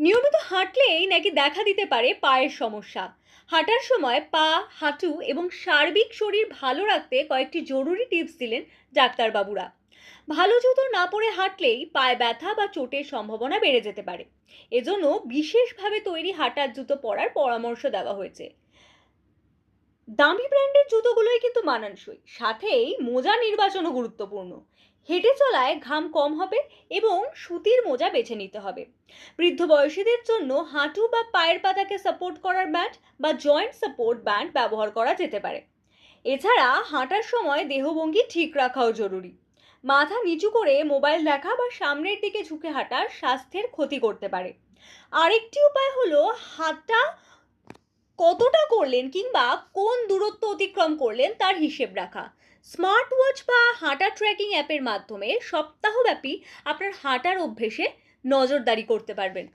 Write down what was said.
নিয়মিত হাঁটলেই নাকি দেখা দিতে পারে পায়ের সমস্যা। হাঁটার সময় পা, হাঁটু এবং সার্বিক শরীর ভালো রাখতে কয়েকটি জরুরি টিপস দিলেন ডাক্তারবাবুরা। ভালো জুতো না পরে হাঁটলেই পায়ে ব্যথা বা চোটের সম্ভাবনা বেড়ে যেতে পারে। এজন্য বিশেষভাবে তৈরি হাঁটার জুতো পরার পরামর্শ দেওয়া হয়েছে। দামি ব্র্যান্ডের জুতোগুলোই কিন্তু মানানসই, সাথেই মোজা নির্বাচনও গুরুত্বপূর্ণ। হেঁটে চলায় ঘাম কম হবে এবং সুতির মোজা বেছে নিতে হবে। বৃদ্ধ বয়সীদের জন্য হাঁটু বা পায়ের পাতাকে সাপোর্ট করার ব্যান্ড বা জয়েন্ট সাপোর্ট ব্যান্ড ব্যবহার করা যেতে পারে। এছাড়া হাঁটার সময় দেহভঙ্গি ঠিক রাখাও জরুরি। মাথা নিচু করে মোবাইল দেখা বা সামনের দিকে ঝুঁকে হাঁটা স্বাস্থ্যের ক্ষতি করতে পারে। আরেকটি উপায় হলো হাঁটা কতটা করলেন কিংবা কোন দূরত্ব অতিক্রম করলেন তার হিসেব রাখা। স্মার্ট ওয়াচ বা হাঁটা ট্র্যাকিং অ্যাপের মাধ্যমে সপ্তাহব্যাপী আপনার হাঁটার অভ্যেসে নজরদারি করতে পারবেন।